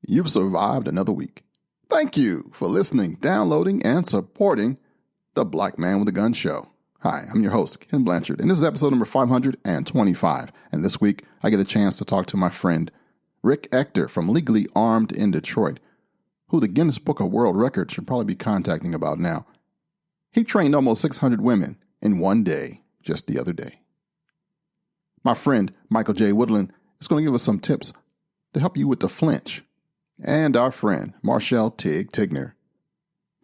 You've survived another week. Thank you for listening, downloading, and supporting the Black Man with a Gun Show. Hi, I'm your host, Ken Blanchard, and this is episode number 525. And this week, I get a chance to talk to my friend, Rick Ector from Legally Armed in Detroit, who the Guinness Book of World Records should probably be contacting about now. He trained almost 600 women in one day, just the other day. My friend, Michael J. Woodland, is going to give us some tips to help you with the Flinch. And our friend, Marchelle Tigner,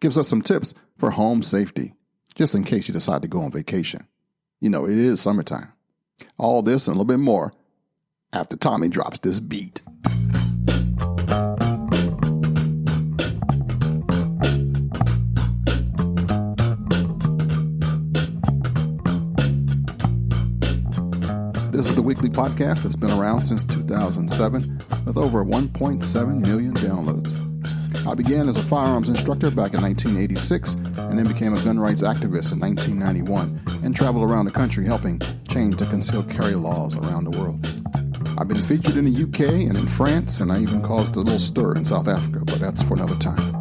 gives us some tips for home safety, just in case you decide to go on vacation. You know, it is summertime. All this and a little bit more after Tommy drops this beat. This is the weekly podcast that's been around since 2007 with over 1.7 million downloads. I began as a firearms instructor back in 1986 and then became a gun rights activist in 1991 and traveled around the country helping change the concealed carry laws around the world. I've been featured in the UK and in France, and I even caused a little stir in South Africa, but that's for another time.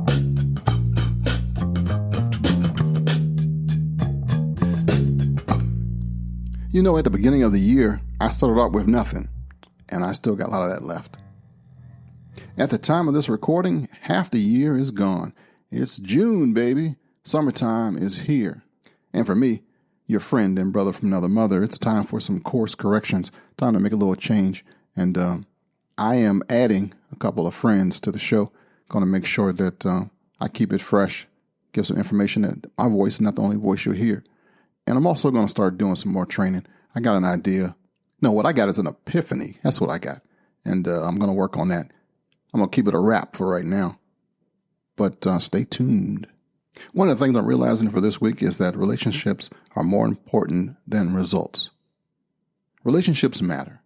You know, at the beginning of the year, I started out with nothing, and I still got a lot of that left. At the time of this recording, half the year is gone. It's June, baby. Summertime is here. And for me, your friend and brother from another mother, it's time for some course corrections, time to make a little change. And I am adding a couple of friends to the show, going to make sure that I keep it fresh, give some information that my voice is not the only voice you'll hear. And I'm also going to start doing some more training. I got an idea. No, what I got is an epiphany. That's what I got. And I'm going to work on that. I'm going to keep it a wrap for right now. But stay tuned. One of the things I'm realizing for this week is that relationships are more important than results. Relationships matter.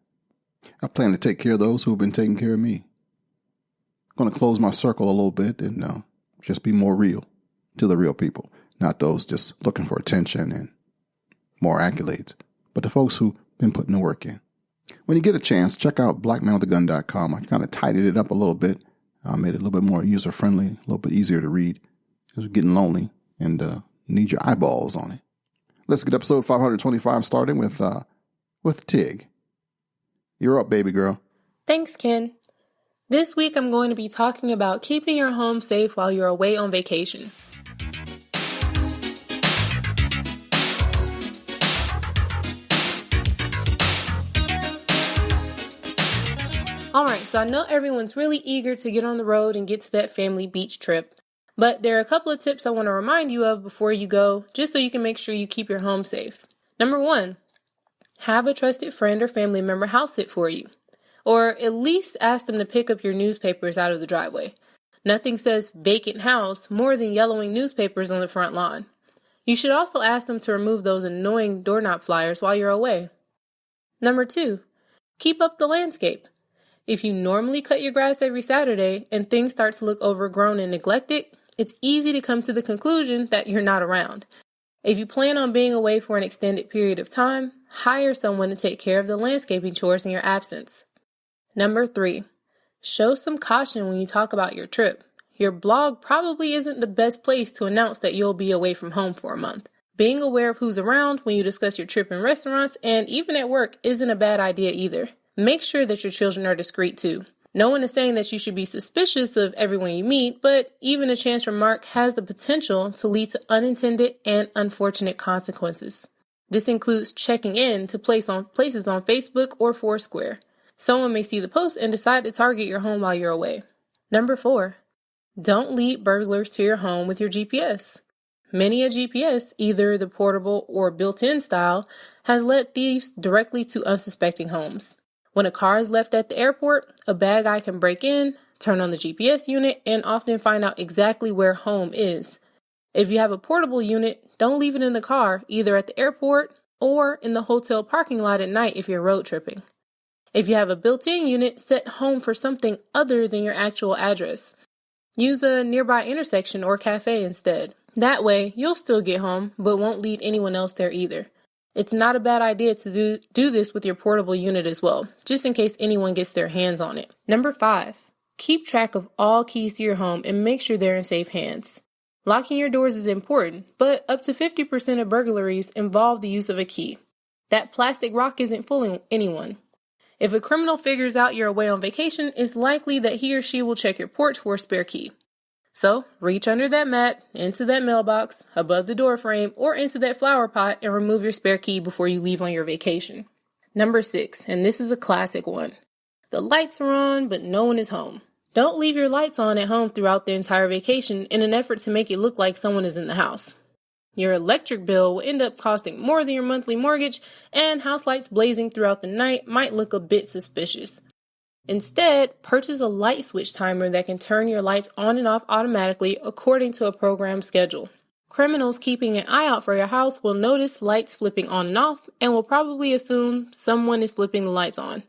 I plan to take care of those who have been taking care of me. I'm going to close my circle a little bit and just be more real to the real people, not those just looking for attention and more accolades, but the folks who've been putting the work in. When you get a chance, check out blackmanwithagun.com. I kind of tidied it up a little bit. I made it a little bit more user-friendly, a little bit easier to read. Because we're getting lonely and need your eyeballs on it. Let's get episode 525 started with Tig. You're up, baby girl. Thanks, Ken. This week I'm going to be talking about keeping your home safe while you're away on vacation. Alright, so I know everyone's really eager to get on the road and get to that family beach trip. But there are a couple of tips I want to remind you of before you go, just so you can make sure you keep your home safe. Number 1, have a trusted friend or family member house sit for you. Or at least ask them to pick up your newspapers out of the driveway. Nothing says vacant house more than yellowing newspapers on the front lawn. You should also ask them to remove those annoying doorknob flyers while you're away. Number 2, keep up the landscape. If you normally cut your grass every Saturday and things start to look overgrown and neglected, it's easy to come to the conclusion that you're not around. If you plan on being away for an extended period of time, hire someone to take care of the landscaping chores in your absence. Number 3, show some caution when you talk about your trip. Your blog probably isn't the best place to announce that you'll be away from home for a month. Being aware of who's around when you discuss your trip in restaurants and even at work isn't a bad idea either. Make sure that your children are discreet too. No one is saying that you should be suspicious of everyone you meet, but even a chance remark has the potential to lead to unintended and unfortunate consequences. This includes checking in to places on Facebook or Foursquare. Someone may see the post and decide to target your home while you're away. Number 4, don't lead burglars to your home with your GPS. Many a GPS, either the portable or built-in style, has led thieves directly to unsuspecting homes. When a car is left at the airport, a bad guy can break in, turn on the GPS unit, and often find out exactly where home is. If you have a portable unit, don't leave it in the car, either at the airport or in the hotel parking lot at night if you're road tripping. If you have a built-in unit, set home for something other than your actual address. Use a nearby intersection or cafe instead. That way, you'll still get home, but won't lead anyone else there either. It's not a bad idea to do this with your portable unit as well, just in case anyone gets their hands on it. Number 5, Keep track of all keys to your home and make sure they're in safe hands. Locking your doors is important, but up to 50% of burglaries involve the use of a key. That plastic rock isn't fooling anyone. If a criminal figures out you're away on vacation, it's likely that he or she will check your porch for a spare key. So, reach under that mat, into that mailbox, above the door frame, or into that flower pot and remove your spare key before you leave on your vacation. Number 6, and this is a classic one. The lights are on, but no one is home. Don't leave your lights on at home throughout the entire vacation in an effort to make it look like someone is in the house. Your electric bill will end up costing more than your monthly mortgage, and house lights blazing throughout the night might look a bit suspicious. Instead, purchase a light switch timer that can turn your lights on and off automatically according to a programmed schedule. Criminals keeping an eye out for your house will notice lights flipping on and off and will probably assume someone is flipping the lights on.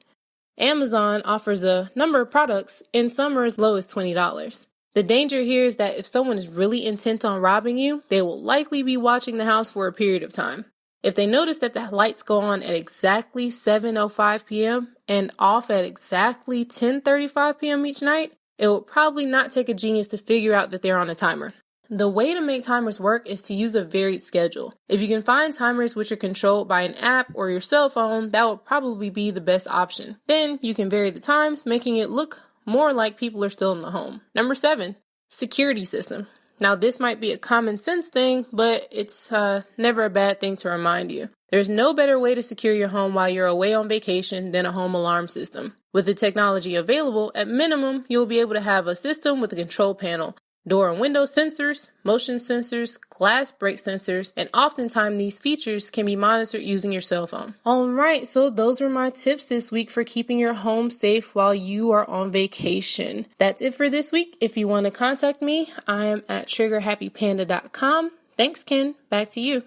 Amazon offers a number of products, and some are as low as $20. The danger here is that if someone is really intent on robbing you, they will likely be watching the house for a period of time. If they notice that the lights go on at exactly 7:05 p.m. and off at exactly 10:35 p.m. each night, it will probably not take a genius to figure out that they're on a timer. The way to make timers work is to use a varied schedule. If you can find timers which are controlled by an app or your cell phone, that will probably be the best option. Then you can vary the times, making it look more like people are still in the home. Number 7, security system. Now this might be a common sense thing, but it's never a bad thing to remind you. There's no better way to secure your home while you're away on vacation than a home alarm system. With the technology available, at minimum, you'll be able to have a system with a control panel, door and window sensors, motion sensors, glass break sensors, and oftentimes these features can be monitored using your cell phone. Alright, so those are my tips this week for keeping your home safe while you are on vacation. That's it for this week. If you want to contact me, I am at triggerhappypanda.com. Thanks, Ken. Back to you.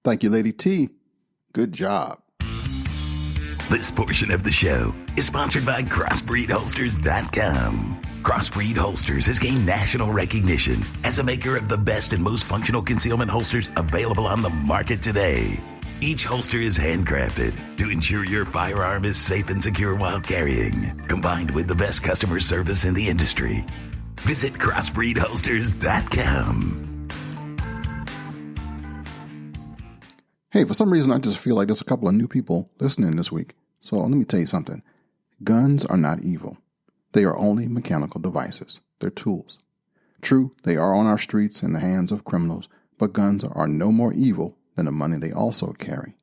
Thank you, Lady T. Good job. This portion of the show is sponsored by CrossbreedHolsters.com. Crossbreed Holsters has gained national recognition as a maker of the best and most functional concealment holsters available on the market today. Each holster is handcrafted to ensure your firearm is safe and secure while carrying, combined with the best customer service in the industry. Visit CrossbreedHolsters.com. Hey, for some reason, I just feel like there's a couple of new people listening this week. So let me tell you something. Guns are not evil. They are only mechanical devices. They're tools. True, they are on our streets in the hands of criminals, but guns are no more evil than the money they also carry.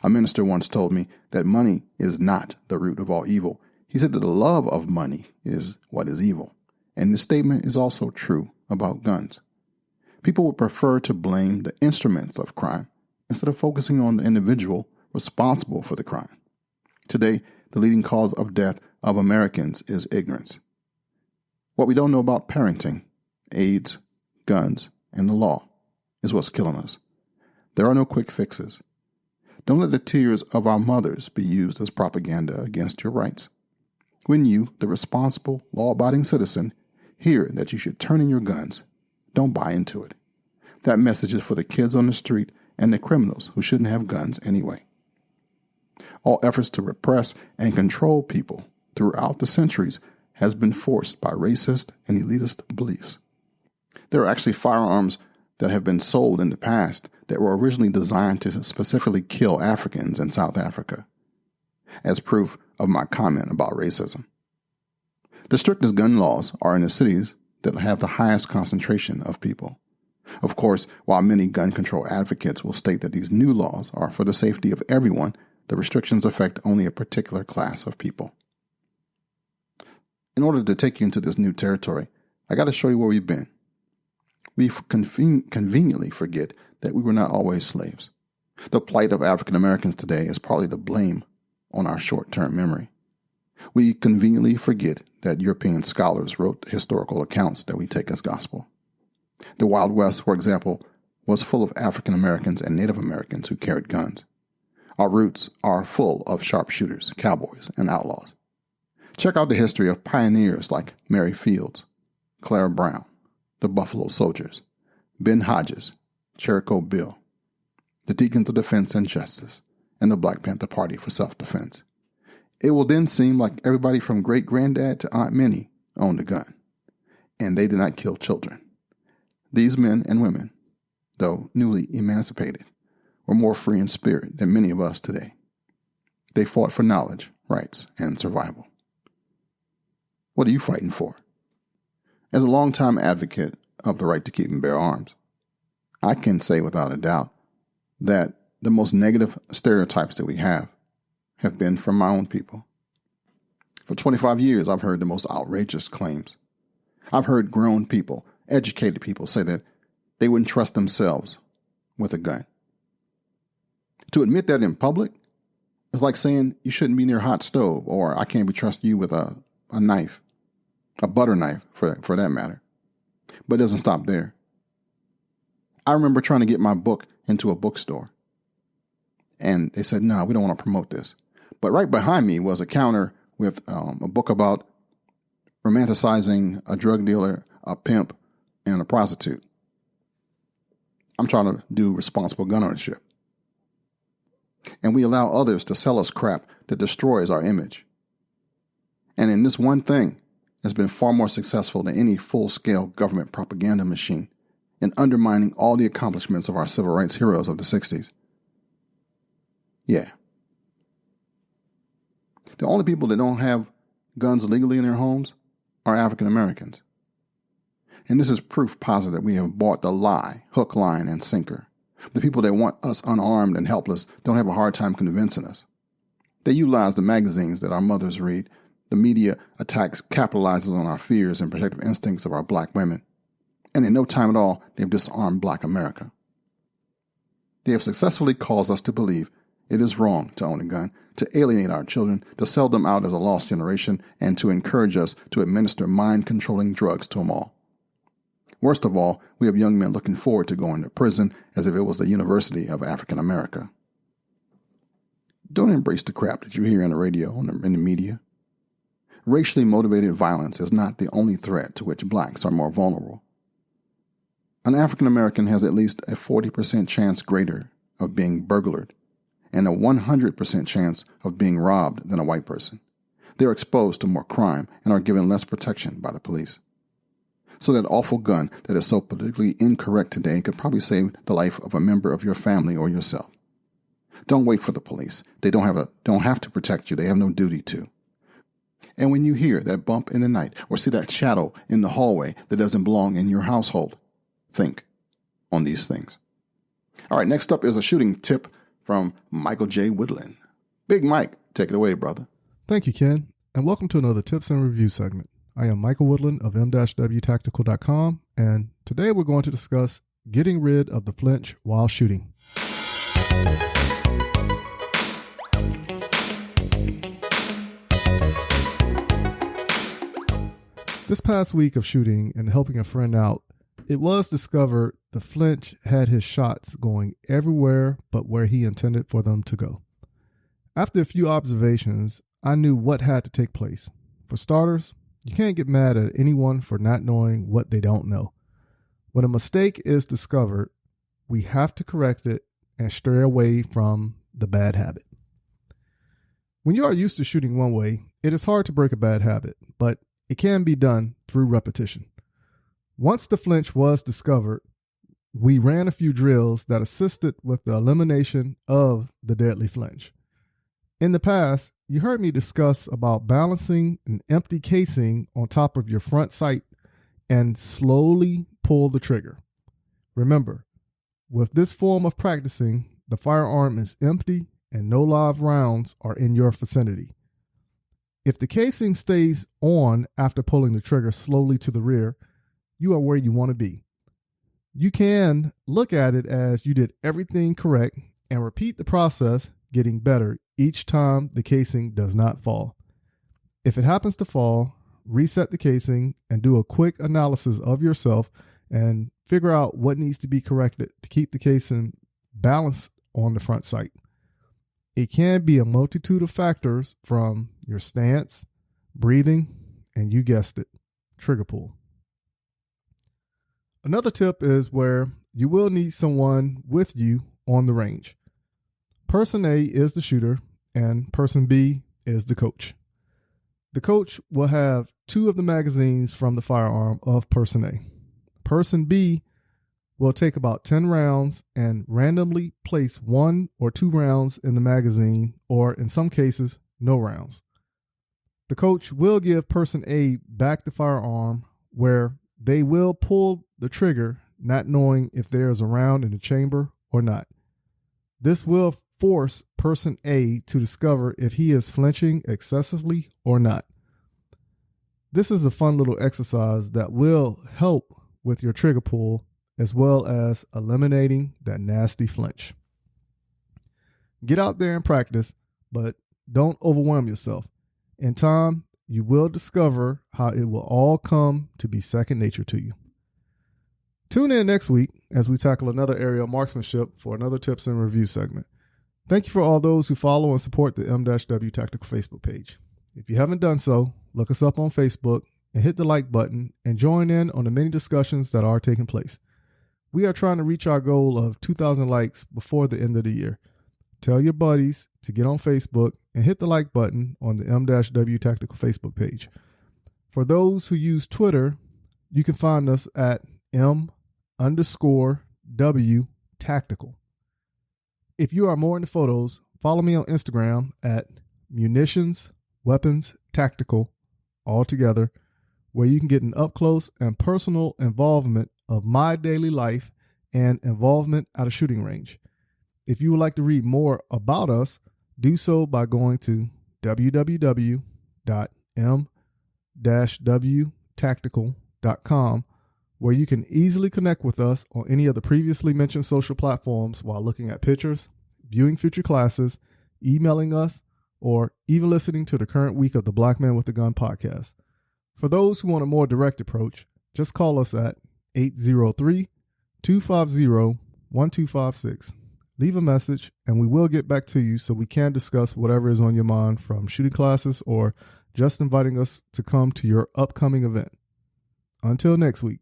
A minister once told me that money is not the root of all evil. He said that the love of money is what is evil. And this statement is also true about guns. People would prefer to blame the instruments of crime instead of focusing on the individual responsible for the crime. Today, the leading cause of death of Americans is ignorance. What we don't know about parenting, AIDS, guns, and the law is what's killing us. There are no quick fixes. Don't let the tears of our mothers be used as propaganda against your rights. When you, the responsible, law-abiding citizen, hear that you should turn in your guns, don't buy into it. That message is for the kids on the street and the criminals who shouldn't have guns anyway. All efforts to repress and control people throughout the centuries has been forced by racist and elitist beliefs. There are actually firearms that have been sold in the past that were originally designed to specifically kill Africans in South Africa, as proof of my comment about racism. The strictest gun laws are in the cities that have the highest concentration of people. Of course, while many gun control advocates will state that these new laws are for the safety of everyone, the restrictions affect only a particular class of people. In order to take you into this new territory, I got to show you where we've been. We conveniently forget that we were not always slaves. The plight of African Americans today is partly the blame on our short-term memory. We conveniently forget that European scholars wrote historical accounts that we take as gospel. The Wild West, for example, was full of African Americans and Native Americans who carried guns. Our roots are full of sharpshooters, cowboys, and outlaws. Check out the history of pioneers like Mary Fields, Clara Brown, the Buffalo Soldiers, Ben Hodges, Jericho Bill, the Deacons of Defense and Justice, and the Black Panther Party for self-defense. It will then seem like everybody from great-granddad to Aunt Minnie owned a gun, and they did not kill children. These men and women, though newly emancipated, were more free in spirit than many of us today. They fought for knowledge, rights, and survival. What are you fighting for? As a longtime advocate of the right to keep and bear arms, I can say without a doubt that the most negative stereotypes that we have been from my own people. For 25 years, I've heard the most outrageous claims. I've heard grown people, educated people say that they wouldn't trust themselves with a gun. To admit that in public is like saying you shouldn't be near a hot stove, or I can't be trusting you with a knife, a butter knife for that matter. But it doesn't stop there. I remember trying to get my book into a bookstore, and they said, no, we don't want to promote this. But right behind me was a counter with a book about romanticizing a drug dealer, a pimp, and a prostitute. I'm trying to do responsible gun ownership. And we allow others to sell us crap that destroys our image. And in this one thing, has been far more successful than any full-scale government propaganda machine in undermining all the accomplishments of our civil rights heroes of the 60s. Yeah. The only people that don't have guns legally in their homes are African Americans. And this is proof positive we have bought the lie, hook, line, and sinker. The people that want us unarmed and helpless don't have a hard time convincing us. They utilize the magazines that our mothers read. The media attacks capitalizes on our fears and protective instincts of our black women. And in no time at all, they've disarmed black America. They have successfully caused us to believe it is wrong to own a gun, to alienate our children, to sell them out as a lost generation, and to encourage us to administer mind-controlling drugs to them all. Worst of all, we have young men looking forward to going to prison as if it was the University of African America. Don't embrace the crap that you hear on the radio and in the media. Racially motivated violence is not the only threat to which blacks are more vulnerable. An African American has at least a 40% chance greater of being burglared and a 100% chance of being robbed than a white person. They're exposed to more crime and are given less protection by the police. So that awful gun that is so politically incorrect today could probably save the life of a member of your family or yourself. Don't wait for the police. They don't have to protect you. They have no duty to. And when you hear that bump in the night or see that shadow in the hallway that doesn't belong in your household, think on these things. All right, next up is a shooting tip from Michael J. Woodland. Big Mike, take it away, brother. Thank you, Ken, and welcome to another Tips and Review segment. I am Michael Woodland of m-wtactical.com, and today we're going to discuss getting rid of the flinch while shooting. This past week of shooting and helping a friend out, it was discovered the flinch had his shots going everywhere but where he intended for them to go. After a few observations, I knew what had to take place. For starters, you can't get mad at anyone for not knowing what they don't know. When a mistake is discovered, we have to correct it and stray away from the bad habit. When you are used to shooting one way, it is hard to break a bad habit, but it can be done through repetition. Once the flinch was discovered, we ran a few drills that assisted with the elimination of the deadly flinch. In the past, you heard me discuss about balancing an empty casing on top of your front sight and slowly pull the trigger. Remember, with this form of practicing, the firearm is empty and no live rounds are in your vicinity. If the casing stays on after pulling the trigger slowly to the rear, you are where you want to be. You can look at it as you did everything correct and repeat the process, getting better each time the casing does not fall. If it happens to fall, reset the casing and do a quick analysis of yourself and figure out what needs to be corrected to keep the casing balanced on the front sight. It can be a multitude of factors from your stance, breathing, and you guessed it, trigger pull. Another tip is where you will need someone with you on the range. Person A is the shooter and person B is the coach. The coach will have 2 of the magazines from the firearm of Person A. Person B will take about 10 rounds and randomly place 1 or 2 rounds in the magazine, or in some cases, no rounds. The coach will give Person A back the firearm, where they will pull the trigger, not knowing if there is a round in the chamber or not. This will force Person A to discover if he is flinching excessively or not. This is a fun little exercise that will help with your trigger pull, as well as eliminating that nasty flinch. Get out there and practice, but don't overwhelm yourself. In time, you will discover how it will all come to be second nature to you. Tune in next week as we tackle another area of marksmanship for another tips and review segment. Thank you for all those who follow and support the M-W Tactical Facebook page. If you haven't done so, look us up on Facebook and hit the like button and join in on the many discussions that are taking place. We are trying to reach our goal of 2,000 likes before the end of the year. Tell your buddies to get on Facebook and hit the like button on the M-W Tactical Facebook page. For those who use Twitter, you can find us at M_W Tactical. If you are more into photos, follow me on Instagram at Munitions Weapons Tactical, all together, where you can get an up-close and personal involvement of my daily life and involvement at a shooting range. If you would like to read more about us, do so by going to www.m-wtactical.com, where you can easily connect with us on any of the previously mentioned social platforms while looking at pictures, viewing future classes, emailing us, or even listening to the current week of the Black Man with a Gun podcast. For those who want a more direct approach, just call us at 803-250-1256. Leave a message and we will get back to you so we can discuss whatever is on your mind, from shooting classes or just inviting us to come to your upcoming event. Until next week,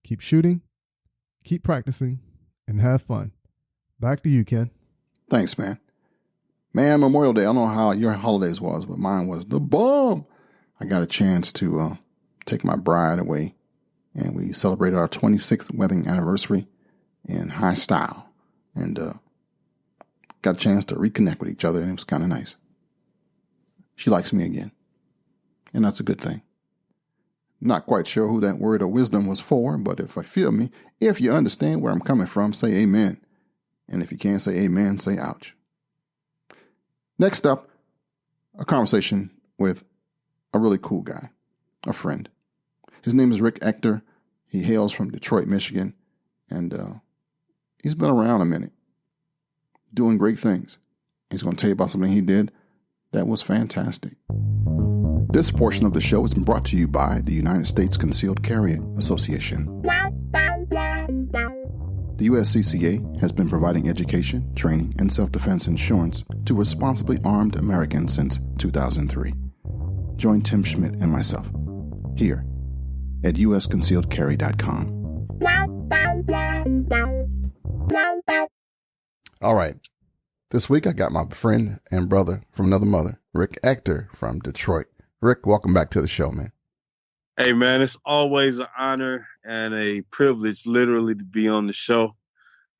keep shooting, keep practicing, and have fun. Back to you, Ken. Thanks, man. Man, Memorial Day, I don't know how your holidays was, but mine was the bomb. I got a chance to take my bride away, and we celebrated our 26th wedding anniversary in high style, and got a chance to reconnect with each other, and it was kind of nice. She likes me again, and that's a good thing. Not quite sure who that word of wisdom was for, but if you understand where I'm coming from, say amen. And if you can't say amen, say ouch. Next up, a conversation with a really cool guy, a friend. His name is Rick Ector. He hails from Detroit, Michigan, and he's been around a minute, doing great things. He's going to tell you about something he did that was fantastic. This portion of the show has been brought to you by the United States Concealed Carry Association. The USCCA has been providing education, training, and self-defense insurance to responsibly armed Americans since 2003. Join Tim Schmidt and myself here at usconcealedcarry.com. All right. This week I got my friend and brother from another mother, Rick Ector from Detroit. Rick, welcome back to the show, man. Hey, man, it's always an honor and a privilege, literally, to be on the show.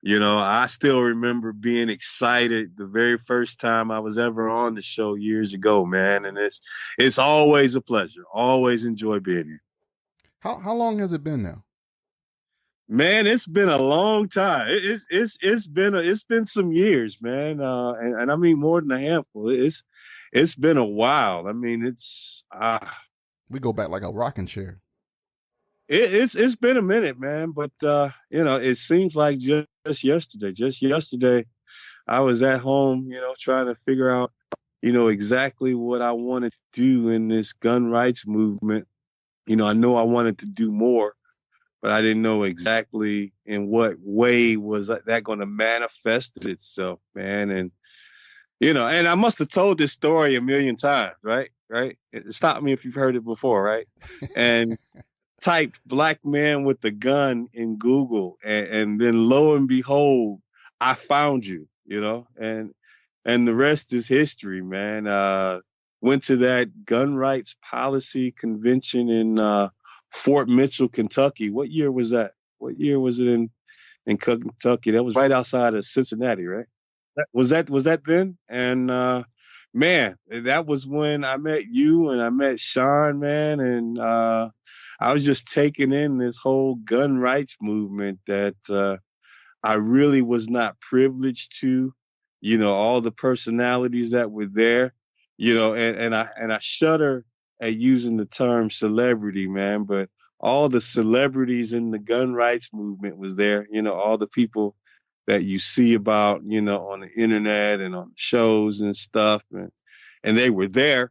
You know, I still remember being excited the very first time I was ever on the show years ago, man. And it's always a pleasure. Always enjoy being here. How long has it been now? Man, it's been a long time. It's been some years, man. And I mean more than a handful. It's been a while. I mean, we go back like a rocking chair. It's been a minute, man. But it seems like just yesterday. Just yesterday, I was at home, trying to figure out, exactly what I wanted to do in this gun rights movement. I know I wanted to do more, but I didn't know exactly in what way was that going to manifest itself, man. And, and I must have told this story a million times, right? Stop me if you've heard it before, right? And typed "black man with a gun" in Google, and then lo and behold, I found you, and the rest is history, man. went to that gun rights policy convention in Fort Mitchell, Kentucky. What year was that? What year was it in Kentucky? That was right outside of Cincinnati, right? Was that then? And man, that was when I met you and I met Sean, man, and I was just taking in this whole gun rights movement that I really was not privileged to, all the personalities that were there, and I shudder at using the term celebrity, man, but all the celebrities in the gun rights movement was there, all the people that you see about, on the internet and on shows and stuff. And they were there.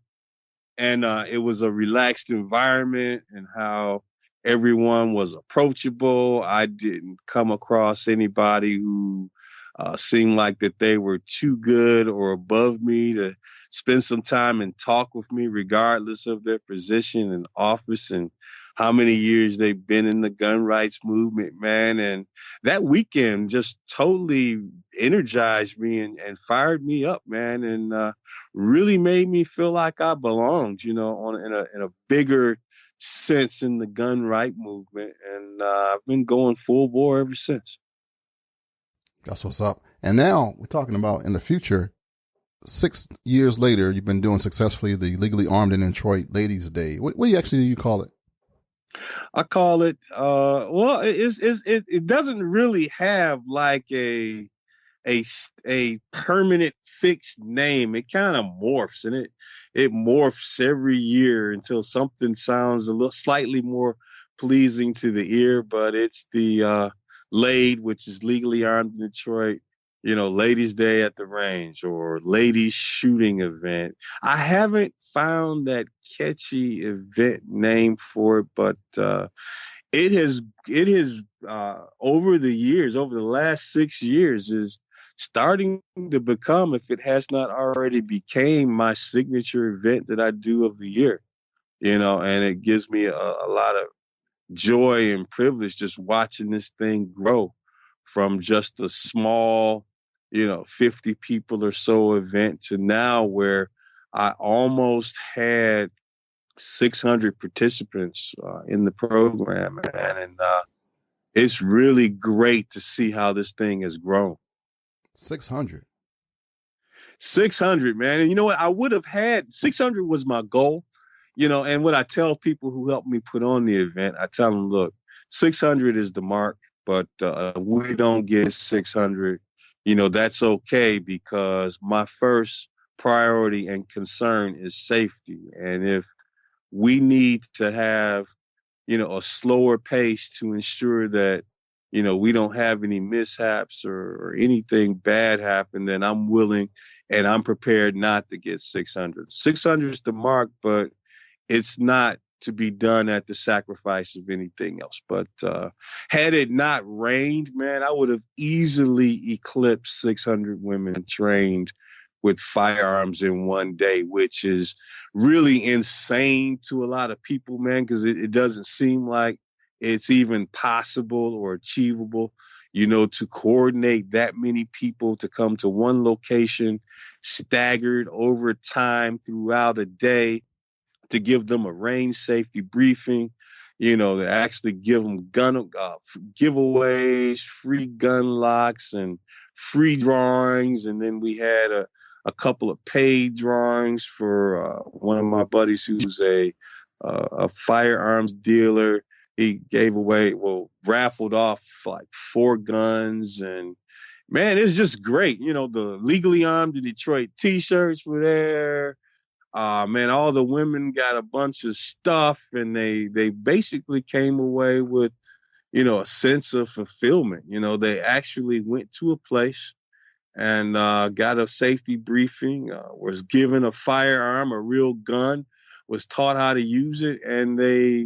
And it was a relaxed environment and how everyone was approachable. I didn't come across anybody who seemed like that they were too good or above me to spend some time and talk with me, regardless of their position and office and how many years they've been in the gun rights movement, man. And that weekend just totally energized me and fired me up, man. And really made me feel like I belonged, in a bigger sense in the gun right movement. And I've been going full bore ever since. That's what's up. And now we're talking about in the future, 6 years later, you've been doing successfully the Legally Armed in Detroit Ladies Day. What do you call it? I call it, well, it doesn't really have like a permanent fixed name. It kind of morphs, and it morphs every year until something sounds a little slightly more pleasing to the ear. But it's the LAID, which is Legally Armed in Detroit, Ladies Day at the Range or Ladies Shooting Event. I haven't found that catchy event name for it, but it has over the years, over the last 6 years, is starting to become, if it has not already became, my signature event that I do of the year, and it gives me a lot of joy and privilege just watching this thing grow from just a small, 50 people or so event to now where I almost had 600 participants in the program, man. And it's really great to see how this thing has grown. 600, man. And you know what? I would have had 600 was my goal, and what I tell people who help me put on the event, I tell them, look, 600 is the mark, but we don't get 600. That's okay, because my first priority and concern is safety. And if we need to have, a slower pace to ensure that, we don't have any mishaps or anything bad happen, then I'm willing and I'm prepared not to get 600. 600 is the mark, but it's not to be done at the sacrifice of anything else. But had it not rained, man, I would have easily eclipsed 600 women trained with firearms in one day, which is really insane to a lot of people, man, because it doesn't seem like it's even possible or achievable, to coordinate that many people to come to one location, staggered over time throughout a day, to give them a range safety briefing, to actually give them gun giveaways, free gun locks, and free drawings. And then we had a couple of paid drawings for one of my buddies who's a firearms dealer. He gave away, raffled off like 4 guns. And man, it's just great. The Legally Armed in Detroit t-shirts were there. Man, all the women got a bunch of stuff, and they basically came away with, a sense of fulfillment. They actually went to a place and got a safety briefing, was given a firearm, a real gun, was taught how to use it, and they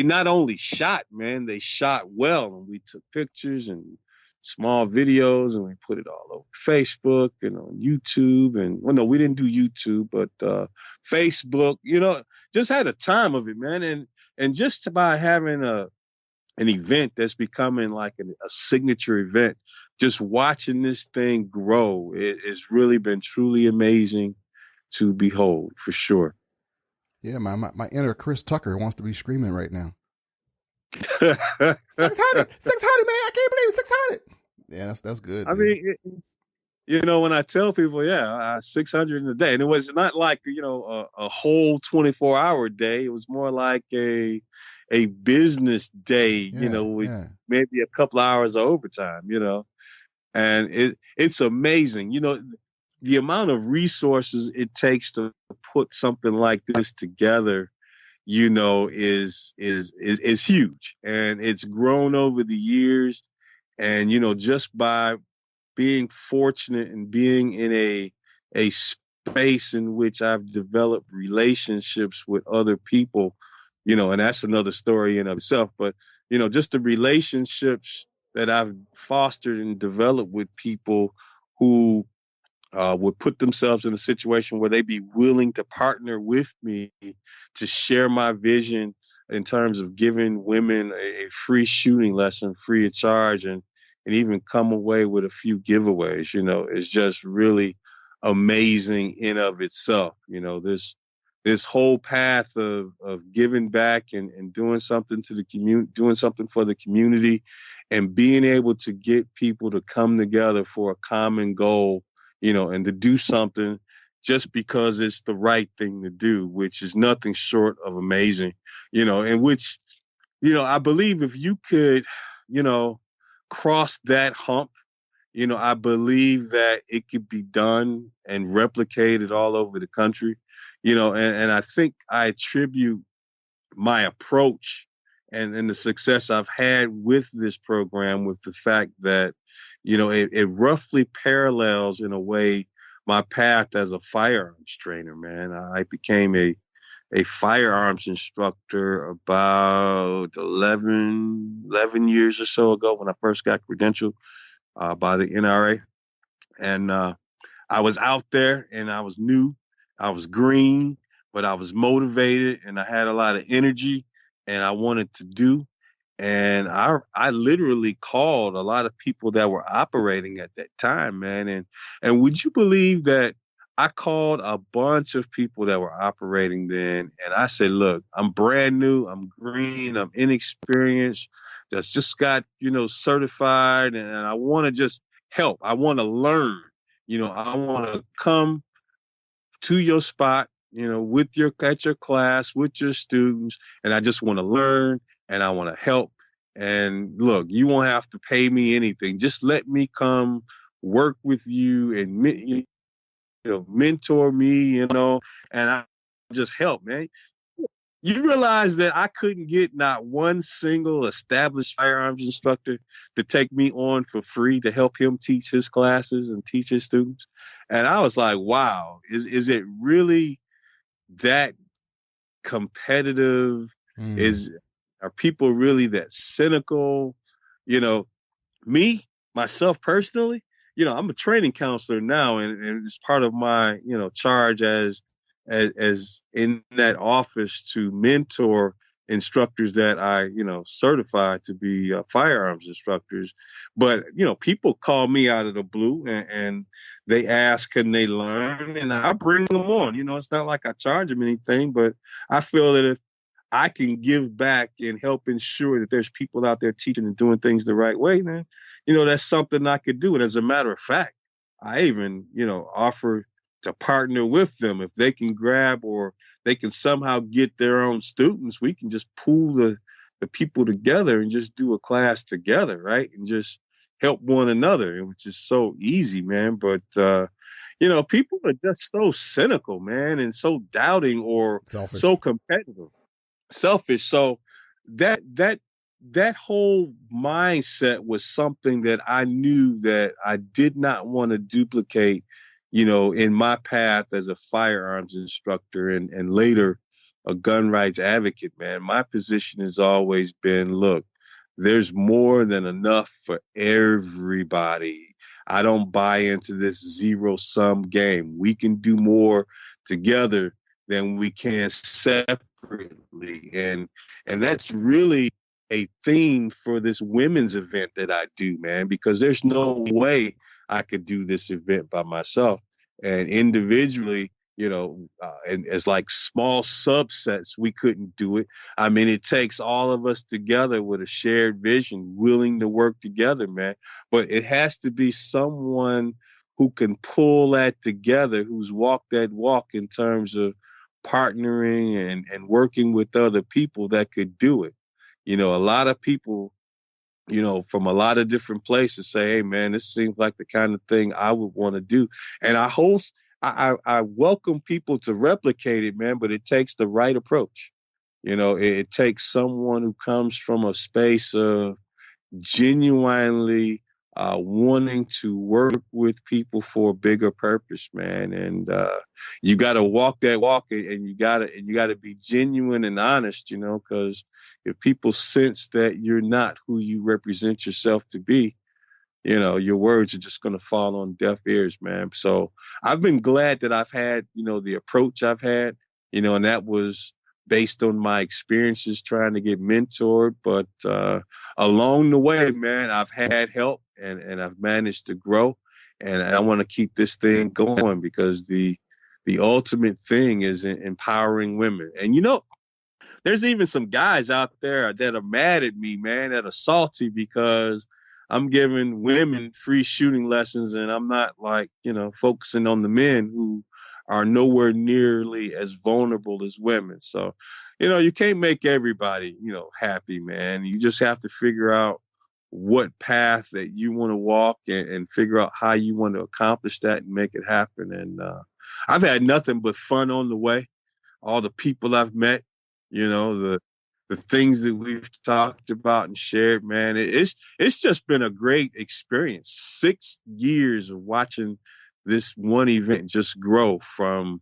not only shot, man, they shot well, and we took pictures and small videos, and we put it all over Facebook and on YouTube. And no, we didn't do YouTube, but Facebook, just had a time of it, man. And just by having an event that's becoming like a signature event, just watching this thing grow, it has really been truly amazing. to behold, for sure. Yeah, my inner Chris Tucker wants to be screaming right now. 600, 600, man! I can't believe 600. Yeah, that's good. I Dude. mean, when I tell people, 600 in a day, and it was not like a whole 24-hour day. It was more like a business day, with maybe a couple hours of overtime, and it's amazing, the amount of resources it takes to put something like this together, is huge, and it's grown over the years, and just by being fortunate and being in a space in which I've developed relationships with other people, and that's another story in of itself. But, just the relationships that I've fostered and developed with people who would put themselves in a situation where they'd be willing to partner with me to share my vision in terms of giving women a free shooting lesson, free of charge, and even come away with a few giveaways, is just really amazing in of itself. This whole path of giving back and doing something to the community, doing something for the community, and being able to get people to come together for a common goal, and to do something just because it's the right thing to do, which is nothing short of amazing, and which, I believe if you could, cross that hump, I believe that it could be done and replicated all over the country, and I think I attribute my approach and the success I've had with this program with the fact that, it roughly parallels in a way my path as a firearms trainer, man. I became a firearms instructor about 11 years or so ago when I first got credentialed by the NRA. And I was out there and I was new, I was green, but I was motivated and I had a lot of energy and I wanted to do. And I literally called a lot of people that were operating at that time, man. And would you believe that I called a bunch of people that were operating then, and I said, look, I'm brand new, I'm green, I'm inexperienced, just got, certified, and I want to just help. I want to learn. I want to come to your spot, at your class, with your students, and I just want to learn and I want to help. And look, you won't have to pay me anything. Just let me come work with you and mentor me, and I just help, man. You realize that I couldn't get not one single established firearms instructor to take me on for free to help him teach his classes and teach his students. And I was like, wow, is it really that competitive? Are people really that cynical? Me, myself personally, I'm a training counselor now, and it's part of my, charge as in that office to mentor instructors that I, certify to be firearms instructors. But, people call me out of the blue and they ask, can they learn? And I bring them on. It's not like I charge them anything, but I feel that if I can give back and help ensure that there's people out there teaching and doing things the right way, then, that's something I could do. And as a matter of fact, I even, offer to partner with them. If they can grab or they can somehow get their own students, we can just pool the people together and just do a class together, right? And just help one another, which is so easy, man. But, people are just so cynical, man, and so doubting or Selfish. So competitive. Selfish. So that whole mindset was something that I knew that I did not want to duplicate, in my path as a firearms instructor and later a gun rights advocate, man. My position has always been, look, there's more than enough for everybody. I don't buy into this zero-sum game. We can do more together than we can separately. And that's really a theme for this women's event that I do, man, because there's no way I could do this event by myself. And individually, and as like small subsets, we couldn't do it. I mean, it takes all of us together with a shared vision, willing to work together, man. But it has to be someone who can pull that together, who's walked that walk in terms of partnering and working with other people that could do it. A lot of people, from a lot of different places say, hey, man, this seems like the kind of thing I would want to do. And I welcome people to replicate it, man, but it takes the right approach. It takes someone who comes from a space of genuinely wanting to work with people for a bigger purpose, man. And you got to walk that walk, and you got to be genuine and honest, because if people sense that you're not who you represent yourself to be, your words are just going to fall on deaf ears, man. So I've been glad that I've had, the approach I've had, and that was based on my experiences trying to get mentored. But along the way, man, I've had help and I've managed to grow. And I want to keep this thing going because the ultimate thing is empowering women. And, there's even some guys out there that are mad at me, man, that are salty because I'm giving women free shooting lessons and I'm not focusing on the men who are nowhere nearly as vulnerable as women. So, you can't make everybody, happy, man. You just have to figure out what path that you want to walk and figure out how you want to accomplish that and make it happen. And I've had nothing but fun on the way. All the people I've met, the things that we've talked about and shared, man, it's just been a great experience. 6 years of watching this one event just grow from,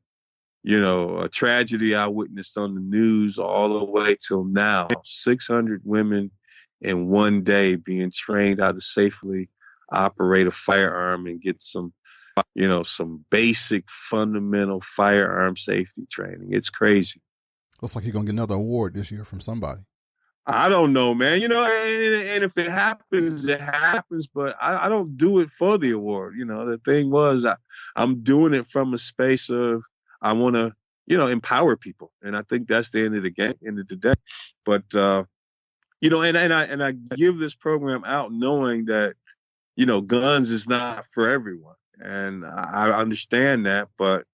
a tragedy I witnessed on the news all the way till now. 600 women in one day being trained how to safely operate a firearm and get some basic fundamental firearm safety training. It's crazy. Looks like you're going to get another award this year from somebody. I don't know, man. And if it happens, it happens. But I don't do it for the award. The thing was, I'm doing it from a space of I want to, empower people, and I think that's the end of the day. But and I give this program out knowing that guns is not for everyone, and I understand that. But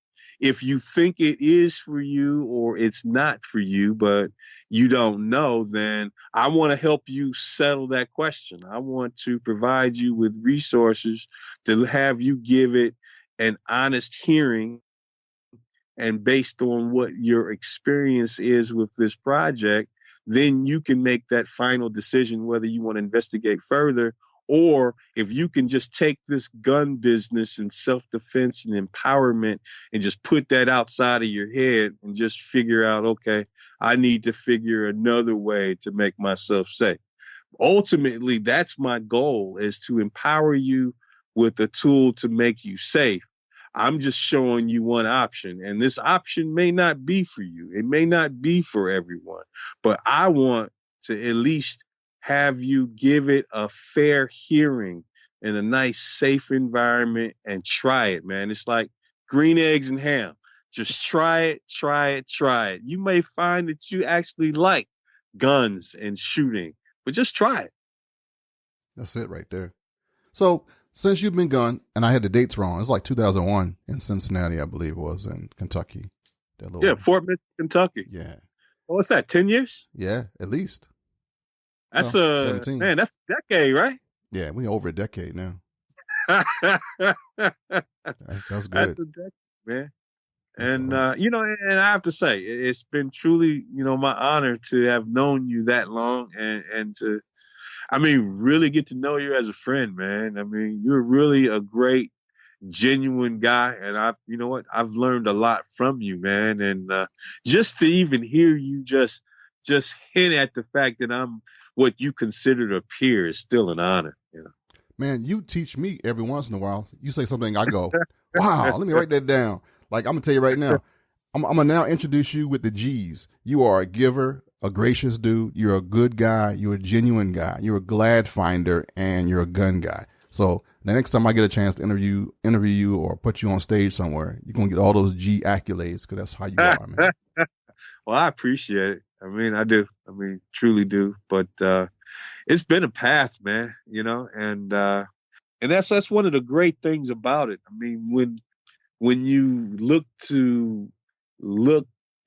if you think it is for you or it's not for you, but you don't know, then I want to help you settle that question. I want to provide you with resources to have you give it an honest hearing. And based on what your experience is with this project, then you can make that final decision whether you want to investigate further, or if you can just take this gun business and self-defense and empowerment and just put that outside of your head and just figure out, okay, I need to figure another way to make myself safe. Ultimately, that's my goal, is to empower you with a tool to make you safe. I'm just showing you one option, and this option may not be for you. It may not be for everyone, but I want to at least have you give it a fair hearing in a nice, safe environment and try it, man. It's like green eggs and ham. Just try it. You may find that you actually like guns and shooting, but just try it. That's it right there. So since you've been gone, and I had the dates wrong, it's like 2001 in Cincinnati, I believe it was, in Kentucky. Fort Mill, Kentucky. Yeah. What's that, 10 years? Yeah, at least. That's 17. Man, that's a decade, right? Yeah, we over a decade now. That's good. That's a decade, man. And, and I have to say, it's been truly, my honor to have known you that long and to, really get to know you as a friend, man. You're really a great, genuine guy. And I've learned a lot from you, man. And just to even hear you just hint at the fact that I'm what you consider a peer is still an honor. Man, you teach me every once in a while. You say something, I go, wow, let me write that down. Like, I'm going to tell you right now, I'm going to now introduce you with the G's. You are a giver, a gracious dude. You're a good guy. You're a genuine guy. You're a glad finder, and you're a gun guy. So The next time I get a chance to interview you or put you on stage somewhere, you're going to get all those G accolades because that's how you are, man. Well, I appreciate it. I mean, I do. I mean, truly do. But it's been a path, man, and that's one of the great things about it. I mean, when you look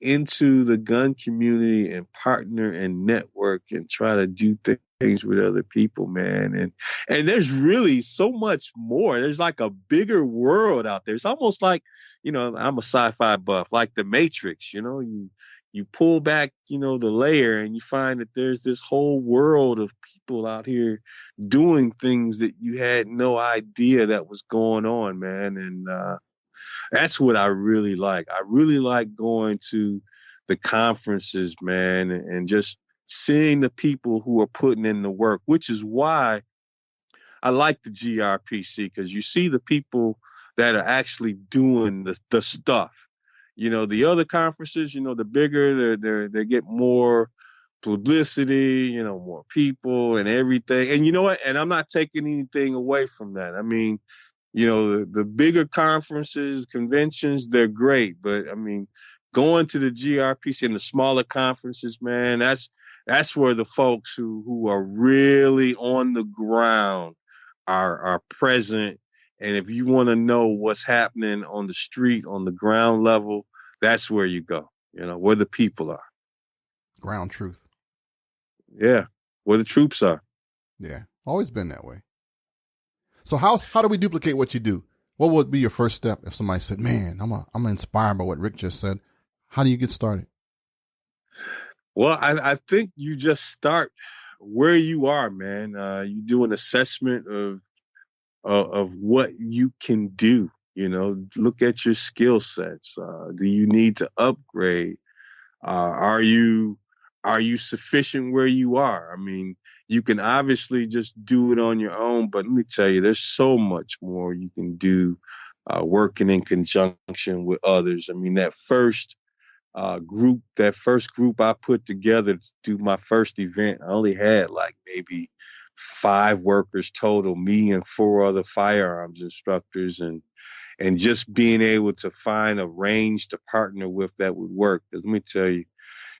into the gun community and partner and network and try to do things with other people, man, and there's really so much more. There's like a bigger world out there. It's almost like, I'm a sci-fi buff, like the Matrix. You pull back, the layer, and you find that there's this whole world of people out here doing things that you had no idea that was going on, man. And that's what I really like. I really like going to the conferences, man, and just seeing the people who are putting in the work, which is why I like the GRPC, because you see the people that are actually doing the stuff. The other conferences, the bigger, they get more publicity, more people and everything. And you know what? And I'm not taking anything away from that. I mean, the bigger conferences, conventions, they're great. But I mean, going to the GRPC and the smaller conferences, man, that's where the folks who are really on the ground are present. And if you want to know what's happening on the street, on the ground level, that's where you go, where the people are. Ground truth. Yeah, where the troops are. Yeah, always been that way. So how do we duplicate what you do? What would be your first step if somebody said, man, I'm inspired by what Rick just said? How do you get started? Well, I think you just start where you are, man. You do an assessment of what you can do. Look at your skill sets. Do you need to upgrade? Are you sufficient where you are? I mean, you can obviously just do it on your own, but let me tell you, there's so much more you can do working in conjunction with others. I mean, that first group I put together to do my first event, I only had like maybe 5 workers total, me and 4 other firearms instructors, and just being able to find a range to partner with that would work. Because let me tell you,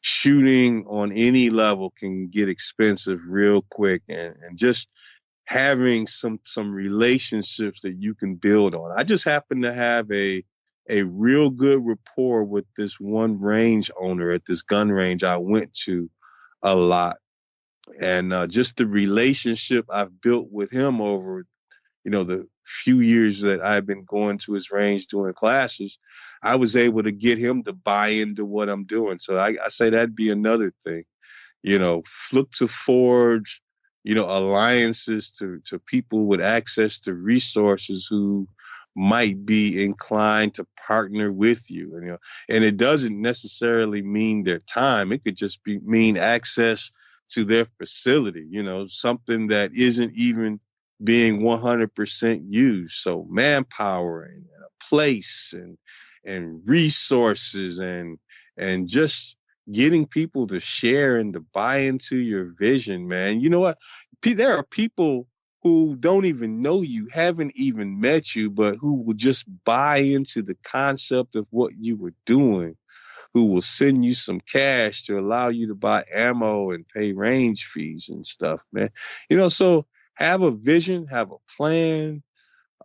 shooting on any level can get expensive real quick, and just having some relationships that you can build on. I just happen to have a real good rapport with this one range owner at this gun range I went to a lot. And just the relationship I've built with him over, the few years that I've been going to his range doing classes, I was able to get him to buy into what I'm doing. So I say that'd be another thing, look to forge, alliances to people with access to resources who might be inclined to partner with you. And it doesn't necessarily mean their time. It could just mean access to their facility, something that isn't even being 100% used. So manpower and a place and resources and just getting people to share and to buy into your vision, man. You know what? There are people who don't even know you, haven't even met you, but who will just buy into the concept of what you were doing, who will send you some cash to allow you to buy ammo and pay range fees and stuff, man. So have a vision, have a plan,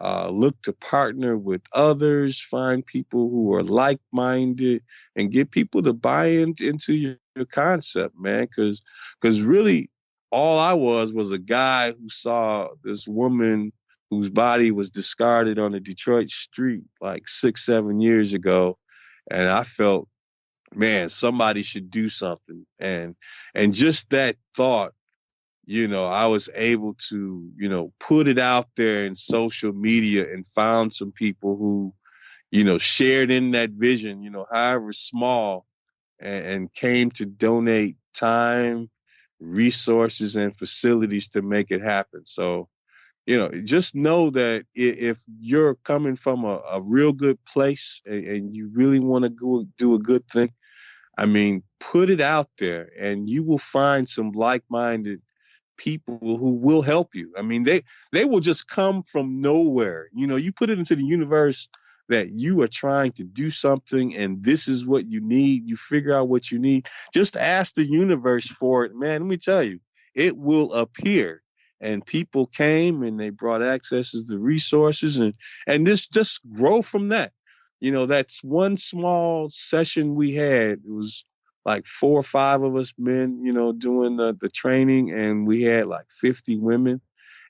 look to partner with others, find people who are like-minded, and get people to buy into your concept, man. Because really, all I was a guy who saw this woman whose body was discarded on a Detroit street like 6-7 years ago, and I felt, man, somebody should do something. And just that thought, I was able to, put it out there in social media and found some people who, shared in that vision, however small, and came to donate time, resources, and facilities to make it happen. So, just know that if you're coming from a real good place and you really want to go do a good thing, I mean, put it out there and you will find some like-minded people who will help you. I mean, they will just come from nowhere. You put it into the universe that you are trying to do something and this is what you need. You figure out what you need. Just ask the universe for it. Man, let me tell you, it will appear. And people came and they brought accesses to resources and this just grow from that. That's one small session we had. It was like 4 or 5 of us men, doing the training, and we had like 50 women.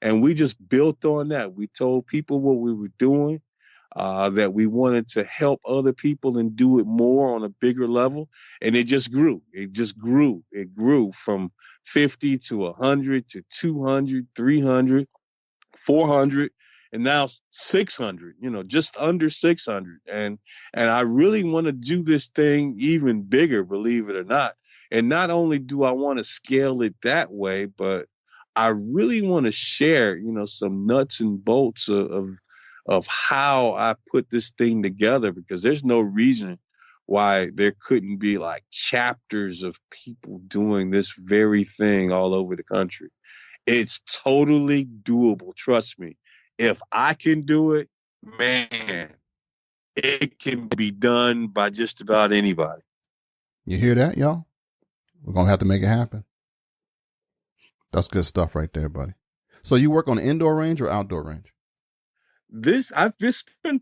And we just built on that. We told people what we were doing, that we wanted to help other people and do it more on a bigger level. And it just grew. It just grew. It grew from 50 to 100 to 200, 300. 400 and now 600, just under 600. And I really want to do this thing even bigger, believe it or not. And not only do I want to scale it that way, but I really want to share, some nuts and bolts of how I put this thing together, because there's no reason why there couldn't be like chapters of people doing this very thing all over the country. It's totally doable. Trust me. If I can do it, man, it can be done by just about anybody. You hear that, y'all? We're going to have to make it happen. That's good stuff right there, buddy. So you work on an indoor range or outdoor range? This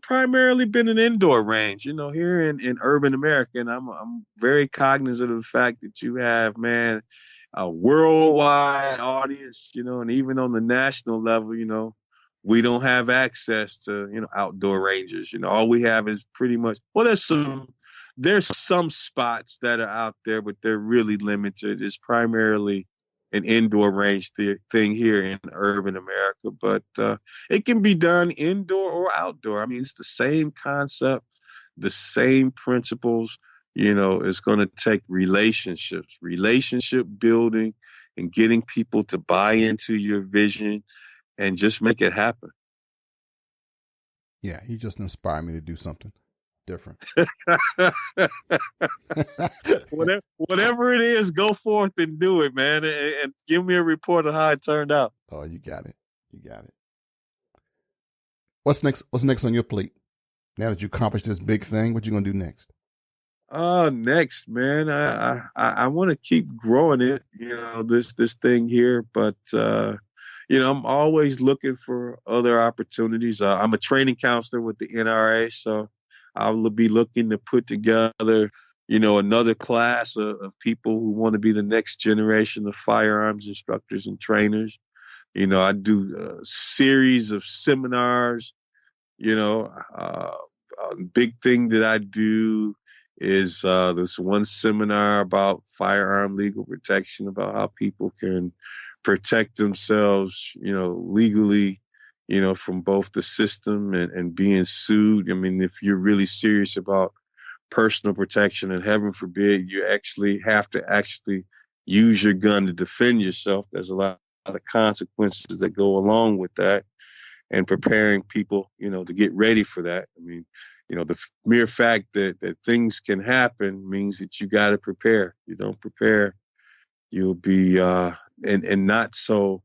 primarily been an indoor range, here in urban America. And I'm very cognizant of the fact that you have, man, a worldwide audience, and even on the national level, we don't have access to, outdoor ranges. All we have is pretty much, well, there's some spots that are out there, but they're really limited. It's primarily an indoor range thing here in urban America, but it can be done indoor or outdoor. I mean, it's the same concept, the same principles. It's going to take relationship building, and getting people to buy into your vision and just make it happen. Yeah, you just inspired me to do something different. Whatever it is, go forth and do it, man, and give me a report of how it turned out. Oh, you got it. What's next on your plate? Now that you accomplished this big thing, what you gonna do next? Next, man, I want to keep growing it, this thing here, but I'm always looking for other opportunities. I'm a training counselor with the NRA, so I'll be looking to put together, another class of people who want to be the next generation of firearms instructors and trainers. I do a series of seminars. A big thing that I do is this one seminar about firearm legal protection, about how people can protect themselves, legally, from both the system and being sued. I mean, if you're really serious about personal protection, and heaven forbid you actually have to use your gun to defend yourself, there's a lot of consequences that go along with that, and preparing people, to get ready for that. I mean, the mere fact that things can happen means that you got to prepare. You don't prepare, you'll be and not so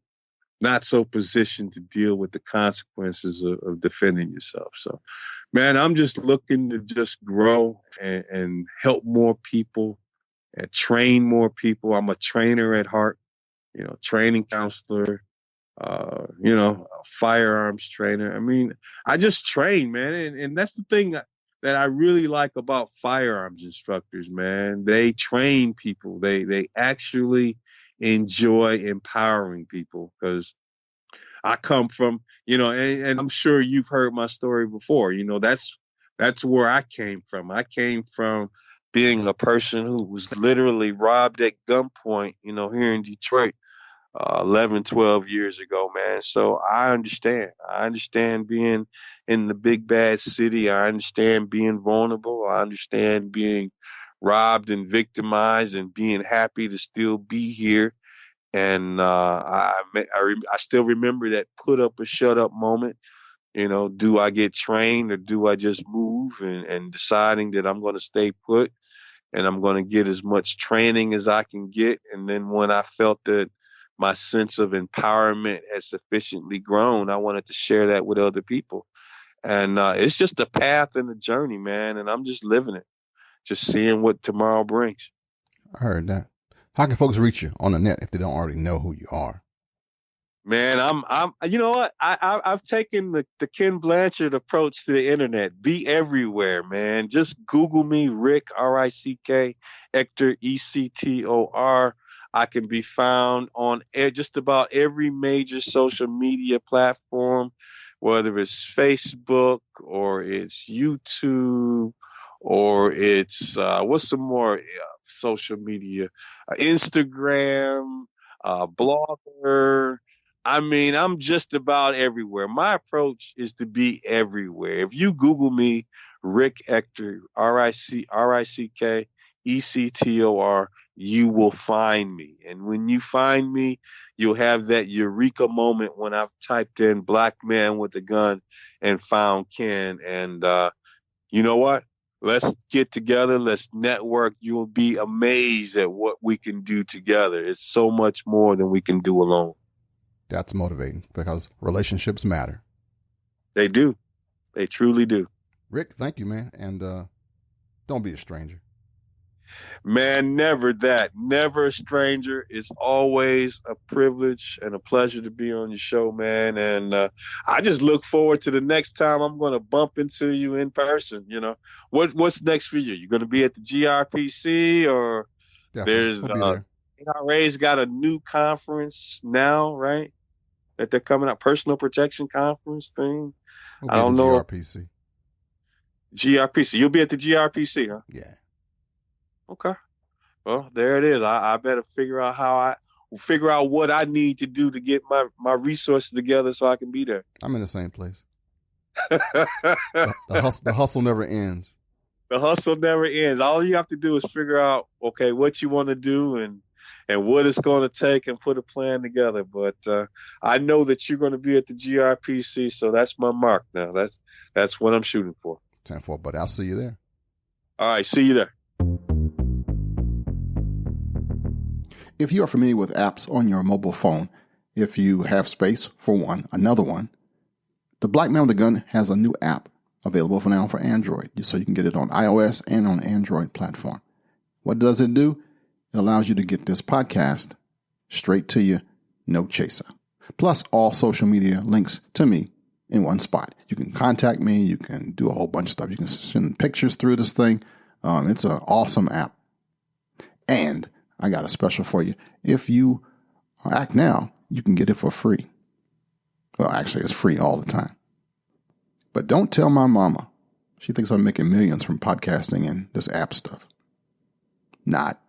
positioned to deal with the consequences of defending yourself. So, man, I'm just looking to just grow and help more people and train more people. I'm a trainer at heart, training counselor, firearms trainer. I mean, I just train, man. And that's the thing that I really like about firearms instructors, man. They train people. They actually enjoy empowering people, because I come from, and I'm sure you've heard my story before. That's where I came from. I came from being a person who was literally robbed at gunpoint, here in Detroit. 11, 12 years ago, man. So I understand. I understand being in the big bad city. I understand being vulnerable. I understand being robbed and victimized, and being happy to still be here. And I still remember that put up or shut up moment. Do I get trained or do I just move? And deciding that I'm going to stay put and I'm going to get as much training as I can get. And then when I felt that my sense of empowerment has sufficiently grown. I wanted to share that with other people. And it's just a path and a journey, man. And I'm just living it, just seeing what tomorrow brings. I heard that. How can folks reach you on the net if they don't already know who you are? Man, I'm. You know what? I've taken the Ken Blanchard approach to the internet. Be everywhere, man. Just Google me, Rick, R-I-C-K, Ector, E-C-T-O-R. I can be found on just about every major social media platform, whether it's Facebook or it's YouTube or it's what's some more social media, Instagram, Blogger. I mean, I'm just about everywhere. My approach is to be everywhere. If you Google me, Rick Ector, R-I-C-K, E-C-T-O-R, you will find me. And when you find me, you'll have that eureka moment when I've typed in black man with a gun and found Ken. And you know what? Let's get together. Let's network. You'll be amazed at what we can do together. It's so much more than we can do alone. That's motivating because relationships matter. They do. They truly do. Rick, thank you, man. And don't be a stranger. Man, never that. Never a stranger. It's always a privilege and a pleasure to be on your show, man. And I just look forward to the next time I'm going to bump into you in person. You know, what's next for you? You're going to be at the GRPC or there's NRA's got a new conference now, right? That they're coming out, personal protection conference thing. I don't know. GRPC. You'll be at the GRPC, huh? Yeah. Okay. Well, there it is. I better figure out what I need to do to get my resources together so I can be there. I'm in the same place. The hustle never ends. The hustle never ends. All you have to do is figure out, okay, what you want to do and what it's going to take and put a plan together. But I know that you're going to be at the GRPC, so that's my mark now. That's what I'm shooting for. 10-4, but I'll see you there. All right, see you there. If you are familiar with apps on your mobile phone, if you have space for another one, the Black Man with a Gun has a new app available for now for Android, so you can get it on iOS and on Android platform. What does it do? It allows you to get this podcast straight to you, no chaser. Plus all social media links to me in one spot. You can contact me. You can do a whole bunch of stuff. You can send pictures through this thing. It's an awesome app. And I got a special for you. If you act now, you can get it for free. Well, actually, it's free all the time. But don't tell my mama. She thinks I'm making millions from podcasting and this app stuff. Not.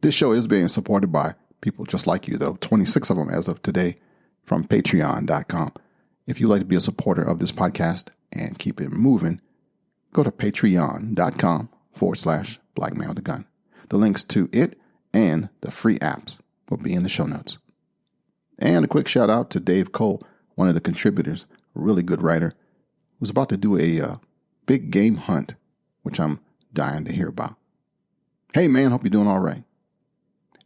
This show is being supported by people just like you, though. 26 of them as of today from patreon.com. If you'd like to be a supporter of this podcast and keep it moving, go to patreon.com/Black Man with a Gun. The links to it and the free apps will be in the show notes. And a quick shout out to Dave Cole, one of the contributors, a really good writer, who's about to do a big game hunt, which I'm dying to hear about. Hey man, hope you're doing all right.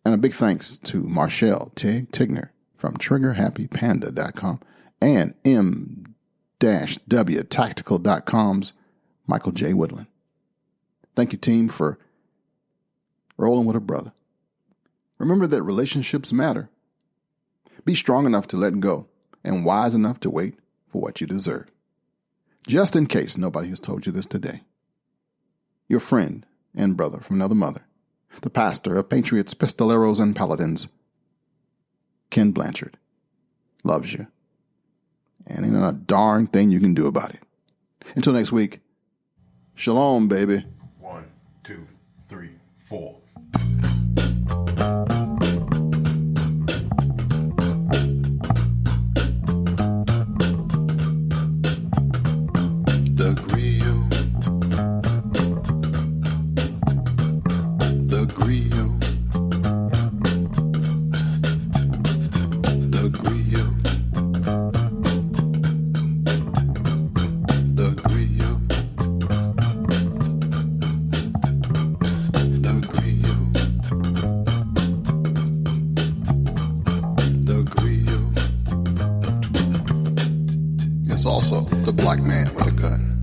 And a big thanks to Marchelle Tigner from TriggerHappyPanda.com and M-W-Tactical.com's Michael J. Woodland. Thank you, team, for rolling with a brother. Remember that relationships matter. Be strong enough to let go and wise enough to wait for what you deserve. Just in case nobody has told you this today. Your friend and brother from another mother, the pastor of Patriots, Pistoleros, and Paladins, Ken Blanchard, loves you. And ain't a darn thing you can do about it. Until next week, shalom, baby. 1, 2, 3, 4. is also the black man with a gun.